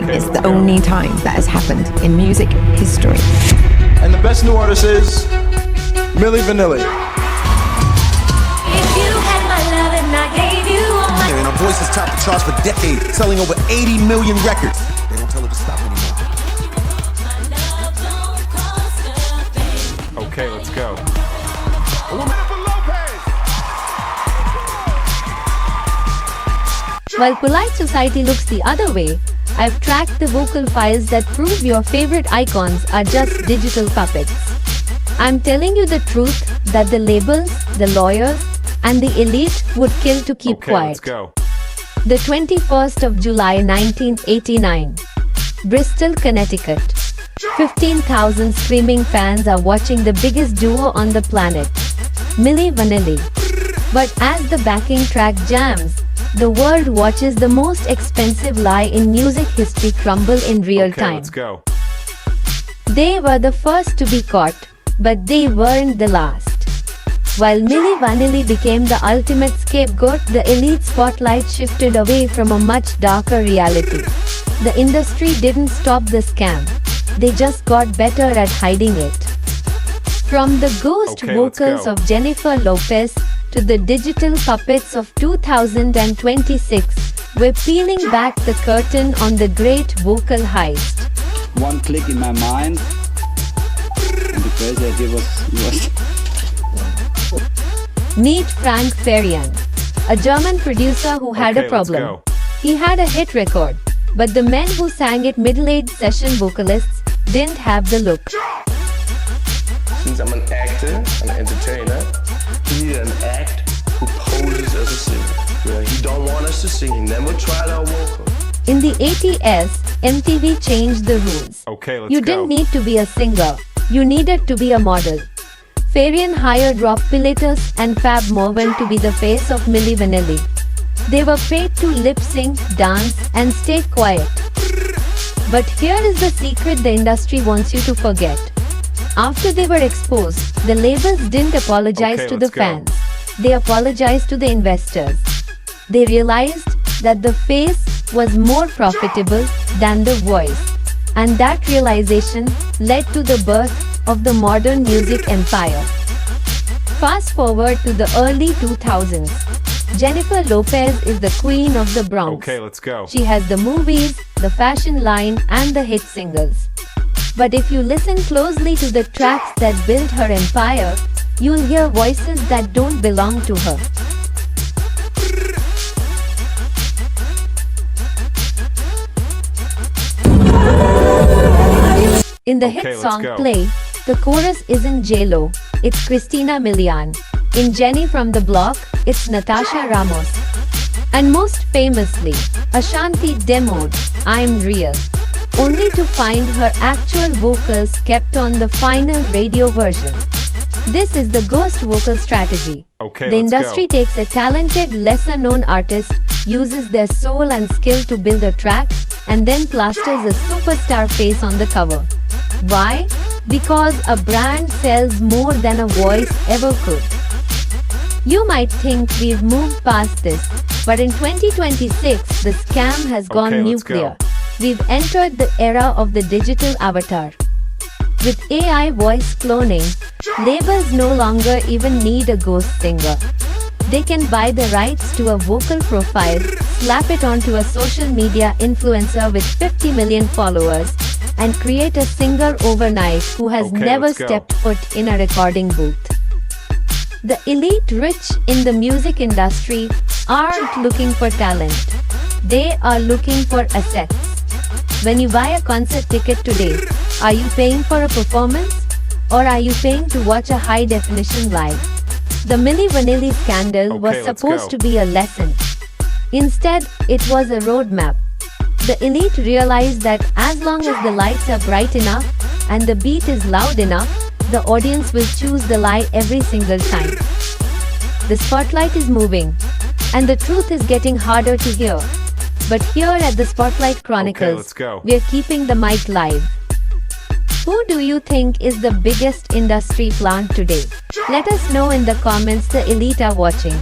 It's the only time that has happened in music history. And the best new artist is Milli Vanilli. If you had my love and I gave you all my... And our voice has topped the charts for decades, selling over 80 million records. They don't tell her to stop anymore. Okay, let's go. While polite society looks the other way, I've tracked the vocal files that prove your favorite icons are just digital puppets. I'm telling you the truth that the labels, the lawyers, and the elite would kill to keep quiet. Let's go. The 21st of July 1989. Bristol, Connecticut. 15,000 screaming fans are watching the biggest duo on the planet, Milli Vanilli. But as the backing track jams, the world watches the most expensive lie in music history crumble in real time. Let's go. They were the first to be caught, but they weren't the last. While Milli Vanilli became the ultimate scapegoat, the elite spotlight shifted away from a much darker reality. The industry didn't stop the scam. They just got better at hiding it. From the ghost vocals of Jennifer Lopez to the digital puppets of 2026, we're peeling back the curtain on the great vocal heist. One click in my mind, and the crazy idea was Meet Frank Farian, a German producer who had a problem. He had a hit record, but the men who sang it, middle-aged session vocalists, didn't have the look. Since I'm an actor, an entertainer, we need an act who poses as a singer. He don't want us to sing, he never tried our vocal. In the 80s, MTV changed the rules. You didn't need to be a singer, you needed to be a model. Farian hired Rob Pilatus and Fab Morvan to be the face of Milli Vanilli. They were paid to lip-sync, dance, and stay quiet. But here is the secret the industry wants you to forget. After they were exposed, the labels didn't apologize to the fans. They apologized to the investors. They realized that the face was more profitable than the voice. And that realization led to the birth of the modern music empire. Fast forward to the early 2000s. Jennifer Lopez is the queen of the Bronx. Let's go. She has the movies, the fashion line, and the hit singles. But if you listen closely to the tracks that built her empire, you'll hear voices that don't belong to her. In the hit song Play, the chorus isn't J-Lo, it's Christina Milian. In Jenny from the Block, it's Natasha Ramos. And most famously, Ashanti demoed I'm Real, only to find her actual vocals kept on the final radio version. This is the ghost vocal strategy. The industry takes a talented, lesser-known artist, uses their soul and skill to build a track, and then plasters a superstar face on the cover. Why? Because a brand sells more than a voice ever could. You might think we've moved past this, but in 2026, the scam has gone nuclear. We've entered the era of the digital avatar. With AI voice cloning, labels no longer even need a ghost singer. They can buy the rights to a vocal profile, slap it onto a social media influencer with 50 million followers, and create a singer overnight who has never stepped foot in a recording booth. The elite rich in the music industry aren't looking for talent. They are looking for assets. When you buy a concert ticket today, are you paying for a performance? Or are you paying to watch a high-definition live? The Milli Vanilli scandal was supposed to be a lesson. Instead, it was a roadmap. The elite realized that as long as the lights are bright enough and the beat is loud enough, the audience will choose the lie every single time. The spotlight is moving, and the truth is getting harder to hear. But here at the Spotlight Chronicles, we're keeping the mic live. Who do you think is the biggest industry plant today? Let us know in the comments. The elite are watching.